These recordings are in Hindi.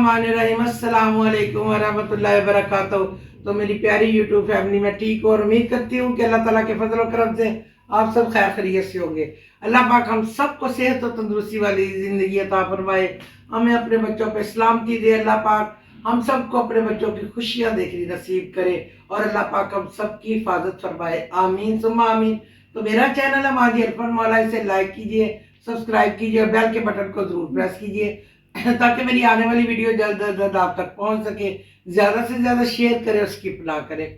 बिस्मिल्लाहिर्रहमानिर्रहीम अस्सलाम वालेकुम वरहमतुल्लाहि वबरकातुहू। तो मेरी प्यारी यूट्यूब फैमिली में ठीक और उम्मीद करती हूँ कि अल्लाह ताला के फजल और करम से आप सब खैर खैरियत से होंगे। अल्लाह पाक हम सबको सेहत और तंदुरुस्ती वाली ज़िंदगी अता फरमाए, हमें अपने बच्चों पे सलामती दे। अल्लाह पाक हम सबको अपने बच्चों की खुशियाँ देखनी नसीब करे और अल्लाह पाक हम सबकी हिफाजत फरमाए, आमीन सुम्मा आमीन। तो मेरा चैनल है माजी अरफन मौला, इसे लाइक कीजिए, सब्सक्राइब कीजिए और बेल के बटन को ज़रूर प्रेस कीजिए ताकि मेरी आने वाली वीडियो जल्द अज जल्द आप तक पहुंच सके। ज़्यादा से ज़्यादा शेयर करें और स्किप ना करें।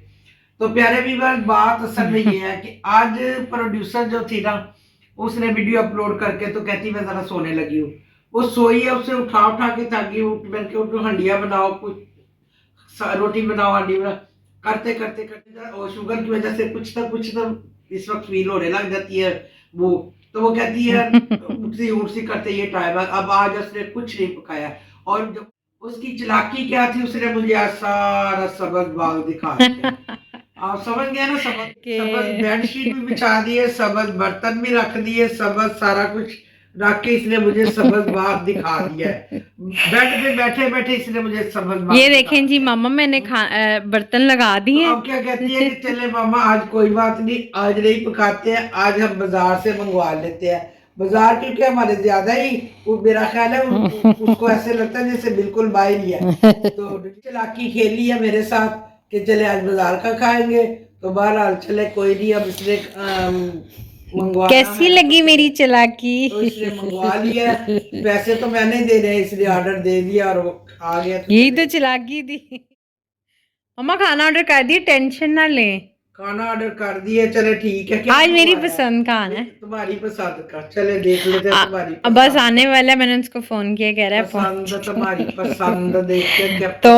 तो प्यारे व्यूअर, बात असल में ये है कि आज प्रोड्यूसर जो थी ना, उसने वीडियो अपलोड करके तो कहती मैं ज़रा सोने लगी हूँ। वो सोई है, उसे उठा उठा के ताकि उठ बैठ के उठो, हंडिया बनाओ, कुछ रोटी बनाओ, हंडी बनाओ, करते करते करते और शुगर की वजह से कुछ तो इस वक्त फील होने लग जाती है वो। तो वो कहती है उठती करते ये टाइम है। अब आज उसने कुछ नहीं पकाया और जब उसकी चालाकी क्या थी, उसने मुझे आज सारा सब्ज बाग दिखा दिया। आप समझ गए ना, सबज बेडशीट भी बिछा दिए, सबज बर्तन भी रख दिए, सबज सारा कुछ रख के इसने मुझे सबज बाग दिखा दिया है। बेड पे बैठे बैठे इसने मुझे सबज बाग ये देखें जी मामा, मैंने बर्तन लगा दिए। तो अब क्या कहती है कि चले मामा आज कोई बात नहीं, आज नहीं पकाते हैं, आज हम बाजार से मंगवा लेते हैं। बाजार क्योंकि हमारे ज्यादा ही वो मेरा ख्याल है उसको ऐसे लगता है जैसे बिल्कुल बाहर ही है। तो चालाकी खेली है मेरे साथ कि चले आज बाजार का खाएंगे। तो बहरहाल चले कोई नहीं, अब इसने मंगवा। कैसी लगी मेरी चालाकी? तो इसने मंगवा लिया। पैसे तो मैंने दे रहे, इसलिए ऑर्डर दे दिया और वो आ गया। तो यही तो चालाकी थी। मम्मा खाना ऑर्डर कर दिए, टेंशन ना लें। खाना ऑर्डर कर दिए, चले ठीक है। क्या आज मेरी पसंद का आना है, तुम्हारी पसंद का, चले देख लेते हैं तुम्हारी अब बस आने वाला है। मैंने उसको फोन किया, कह रहा है पसंद, तुम्हारी पसंद देखते हैं क्या तो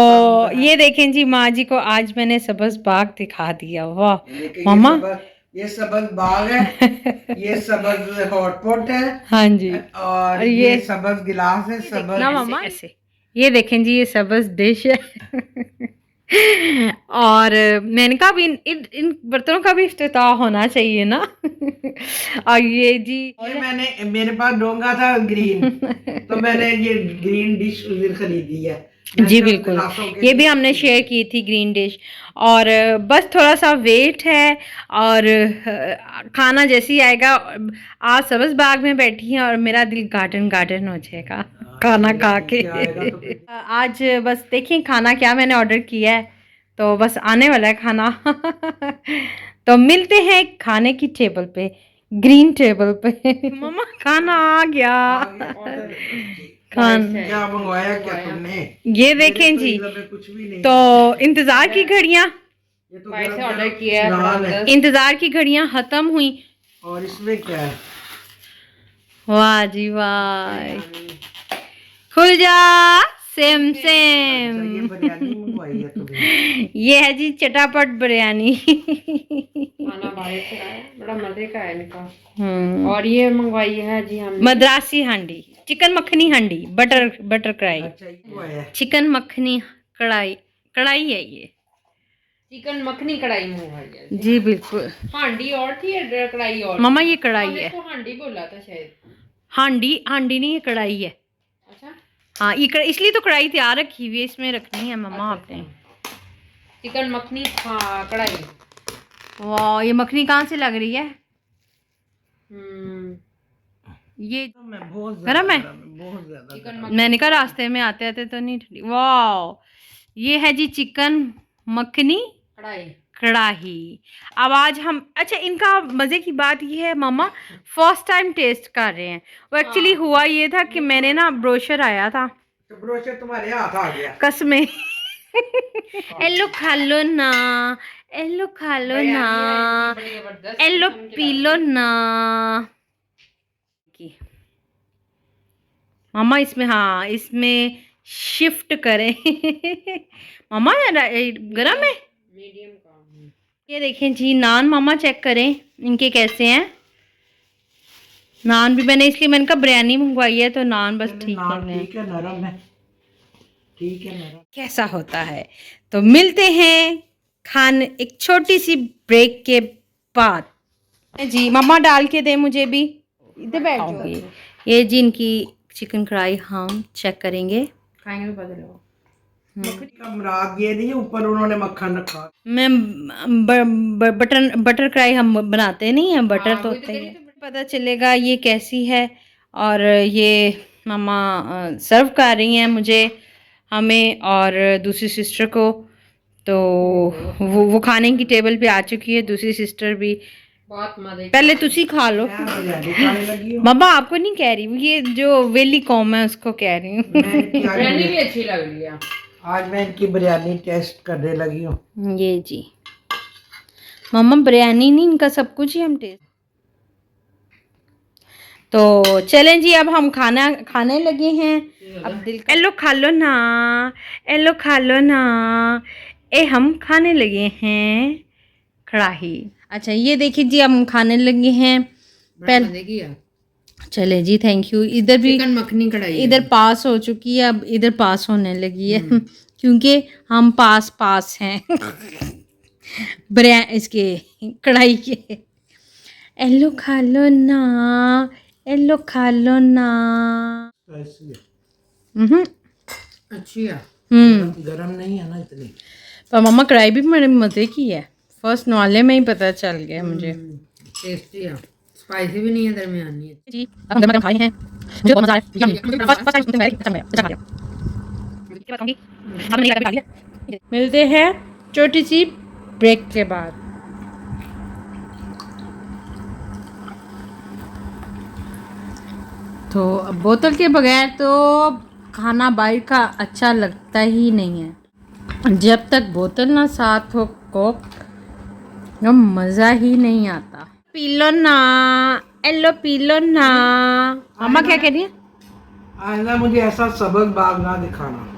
ये देखें जी, माँ जी को आज मैंने सब्ज बाग दिखा दिया। वाह मामा, ये सब्ज बाग है, ये सब्ज हॉटपॉट है। हाँ जी, और ये सब्ज गिलास है, सब्ज ना मामा ऐसे। ये देखें जी, ये सब्ज डिश है। और मैंने कहा भी इन बर्तनों का भी इफ्तिताह होना चाहिए ना। और ये जी, ये मैंने, मेरे पास डोंगा था ग्रीन, तो मैंने ये ग्रीन डिश उस दिन खरीदी है। जी बिल्कुल, ये भी हमने शेयर की थी ग्रीन डिश। और बस थोड़ा सा वेट है और खाना जैसे ही आएगा। आज सब्ज बाग में बैठी हैं और मेरा दिल गार्डन गार्डन हो जाएगा खाना खा के। आज बस देखिए खाना क्या मैंने ऑर्डर किया है, तो बस आने वाला है खाना। तो मिलते हैं खाने की टेबल पे, ग्रीन टेबल पे। मम्मा खाना आ गया। क्या मंगवाया क्या तुमने? ये देखें जी, कुछ भी नहीं। तो इंतजार की घड़ियां, ये तो से ऑर्डर किया है। इंतजार की घड़ियां खत्म हुई। और इसमें क्या है? वाह जी वाह, खुल जा सेम सेम। ये बिरयानी मंगवाई है तुमने? ये है जी चटापट बिरयानी। खाना बाहर से आया, बड़ा मजे का है इनका। और ये मंगवाई है जी हम मद्रासी हांडी, चिकन मखनी हांडी, बटर कढ़ाई। चिकन मखनी कढ़ाई, कढ़ाई है ये, चिकन मखनी कढ़ाई मंगवाई है जी बिल्कुल। हांडी और थी, कढ़ाई और। मामा ये कढ़ाई है, तो हांडी बोला था शायद। हांडी हांडी नहीं, ये कढ़ाई है। अच्छा हाँ, ये इसलिए तो कढ़ाई तैयार रखी हुई है, इसमें रखनी है मम्मा आपने। चिकन मखनी, हाँ कढ़ाई। वाह, ये मखनी कहाँ से लग रही है? ये गरम है, बहुत ज्यादा। मैंने कहा रास्ते में आते आते तो नहीं ठंडी। वाह, ये है जी चिकन मखनी कढ़ाई। अब आज हम, अच्छा इनका मज़े की बात ये है मामा, फर्स्ट टाइम टेस्ट कर रहे हैं। वो एक्चुअली हुआ ये था कि मैंने ना ब्रोशर आया था, तो ब्रोशर तुम्हारे हाथ आ गया कसमें। एलो खा लो ना, एलो खा लो ना, एलो पी लो ना। मामा इसमें, हाँ इसमें शिफ्ट करें। मामा गरम है, मीडियम का। ये देखें जी नान, मामा चेक करें इनके कैसे हैं नान भी। मैंने इसलिए मैंने कहा बिरयानी मंगवाई है तो नान बस ठीक है, ठीक है, नरम है, ठीक है नरम। कैसा होता है। तो मिलते हैं खाने एक छोटी सी ब्रेक के बाद। जी मम्मा डाल के दे मुझे भी, इधर बैठ जाओ। ये जी इनकी चिकन कढ़ाई हम चेक करेंगे। खाएंगे तो पता चलेगा। मक्खनी का मुराद ये नहीं है ऊपर उन्होंने मक्खन रखा। मैं बटर कढ़ाई हम बनाते नहीं हैं, बटर तो होता ही है। पता चलेगा ये कैसी है। और ये मामा सर्व कर रही हैं मुझे, हमें और दूसरी सिस्टर को। तो वो खाने की टेबल पे आ चुकी है, दूसरी सिस्टर भी। बहुत मजे। पहले तुसी खा लो। मैं बिरयानी खाने लगी हूँ। मामा आपको नहीं कह रही, ये जो वेली कौम है उसको कह रही हूँ। बिरयानी भी अच्छी लग रही है। आज मैं इनकी बिरयानी टेस्ट करने लगी हूँ। ये जी मामा बिरयानी नहीं, इनका सब कुछ ही हम टेस्ट। तो चलें जी, अब हम खाना खाने लगे हैं। अब दिल का एलो खा लो ना, एलो खा लो ना। हम खाने लगे हैं कढ़ाई। अच्छा ये देखिए जी, हम खाने लगे हैं। पहले मजे की है। चले जी, थैंक यू। इधर भी चिकन मखनी कढ़ाई इधर पास हो चुकी है, अब इधर पास होने लगी है। क्योंकि हम पास हैं इसके कढ़ाई के। एलो खा लो ना, एलो खा लो ना। अच्छी है। गरम नहीं है ना इतनी। पर मम्मा कढ़ाई भी बड़े मज़े की है। फर्स्ट नवाले में ही पता चल गया मुझे। टेस्टी है, स्पाइसी भी नहीं है, दरमियानी है। जी अब हम गरम खाए हैं, मुझे बहुत मज़ा आया। मिलते हैं छोटी सी ब्रेक के बाद। तो अब बोतल के बगैर तो खाना बाहर का अच्छा लगता ही नहीं है। जब तक बोतल ना साथ हो कोक, वो मज़ा ही नहीं आता। पी लो ना, एलो पी लो ना। अम्मा क्या कह रही है? आइंदा मुझे ऐसा सबक बाग ना दिखाना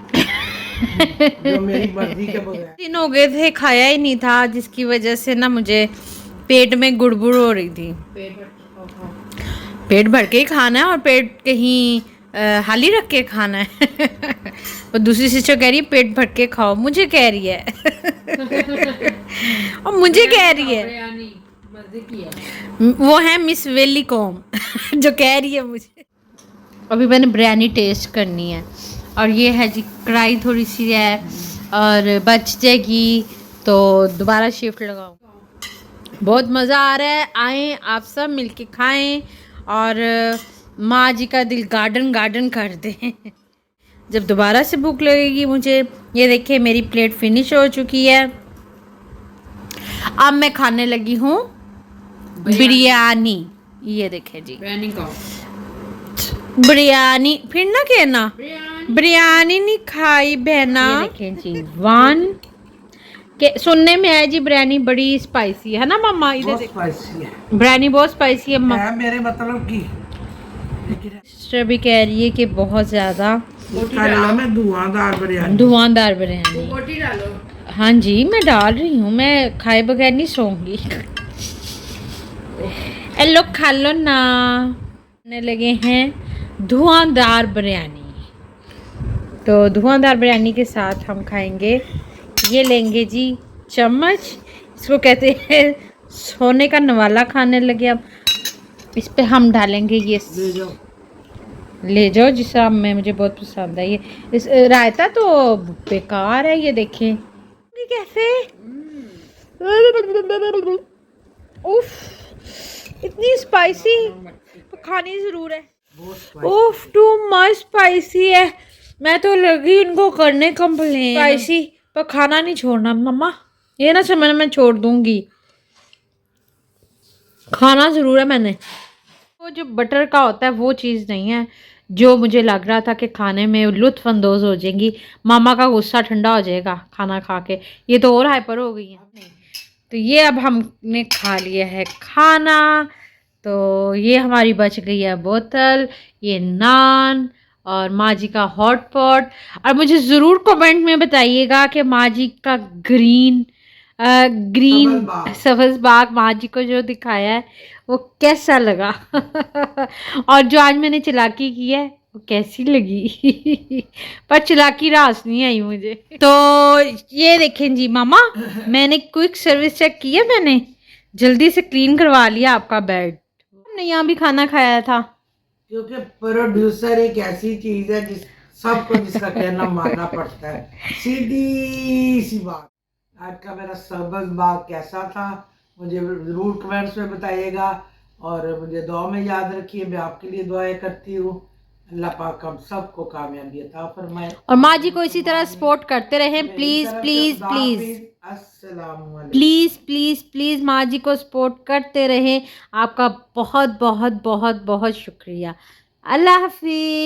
जो मेरी मर्जी के बगैर। दिन हो गए थे खाया ही नहीं था, जिसकी वजह से ना मुझे पेट में गुड़गुड़ हो रही थी। पेट भर के ही खाना है और पेट कहीं हाली रख के खाना है। और दूसरी सिस्टर कह रही है पेट भर के खाओ, मुझे कह रही है। और मुझे कह रही है, मजे की है। वो है मिस वेली कॉम जो कह रही है मुझे। अभी मैंने बिरयानी टेस्ट करनी है। और ये है जी कढ़ाई थोड़ी सी है और बच जाएगी तो दोबारा शिफ्ट लगाओ। बहुत मज़ा आ रहा है, आएँ आप सब मिलके खाएं और माँ जी का दिल गार्डन गार्डन कर दें। जब दोबारा से भूख लगेगी मुझे। ये देखिए मेरी प्लेट फिनिश हो चुकी है। अब मैं खाने लगी हूँ बिरयानी। ये देखे जी बिरयानी का बिरयानी, फिर ना कहना बिरयानी नहीं खाई बहना। देखें जी वन के सुनने में आया जी बिरयानी बड़ी स्पाइसी है ना मम्मा? इधर बहुत स्पाइसी है बिरयानी बहुत स्पाइसी है। मेरे मतलब की सिस्टर भी कह रही है कि बहुत ज़्यादा में धुआंधार बिरयानी। धुआंधार बिरयानी। रोटी डालो। हाँ जी मैं डाल रही हूँ, मैं खाए बगैर नहीं सोऊंगी। एलो खा लो ना। खाने लगे हैं धुआंधार बिरयानी। तो धुआंधार बिरयानी के साथ हम खाएंगे, ये लेंगे जी चम्मच, इसको कहते हैं सोने का नवाला खाने लगे। अब इस पे हम डालेंगे ये ले जाओ जिस तरह में मुझे बहुत पसंद है। ये इस रायता तो बेकार है, ये देखें कैसे। उफ इतनी स्पाइसी, खानी ज़रूर है। उफ टू मच स्पाइसी है। मैं तो लगी इनको करने कंप्लेन स्पाइसी, पर खाना नहीं छोड़ना मम्मा। ये ना समझना मैं छोड़ दूंगी, खाना ज़रूर है मैंने। वो जो बटर का होता है वो चीज़ नहीं है जो मुझे लग रहा था कि खाने में लुत्फ़ अंदोज़ हो जाएंगी, मामा का गुस्सा ठंडा हो जाएगा खाना खा के। ये तो और हाइपर हो गई है। तो ये अब हमने खा लिया है खाना, तो ये हमारी बच गई है बोतल, ये नान और माँ जी का हॉट पॉट। और मुझे ज़रूर कमेंट में बताइएगा कि माँ जी का ग्रीन सब्ज़ बाग माँ जी को जो दिखाया है वो कैसा लगा। और जो आज मैंने चालाकी की है वो कैसी लगी। पर चालाकी रास नहीं आई मुझे। तो ये देखें जी मामा, मैंने क्विक सर्विस चेक की है, मैंने जल्दी से क्लीन करवा लिया आपका बेड। हमने यहाँ भी खाना खाया था क्योंकि प्रोड्यूसर एक ऐसी चीज है जिस सबको जिसका कहना मानना पड़ता है, सीधी सी बात। आज का मेरा सब्ज़ बाग कैसा था मुझे ज़रूर कमेंट्स में बताइएगा, और मुझे दुआ में याद रखिए, मैं आपके लिए दुआएं करती हूँ। अल्लाह पाक हम सबको कामयाबी अता फरमाए और माँ जी को इसी तरह सपोर्ट करते रहें, please please please please please please माँ जी को सपोर्ट करते रहें। आपका बहुत बहुत बहुत बहुत शुक्रिया। अल्लाह हाफिज़।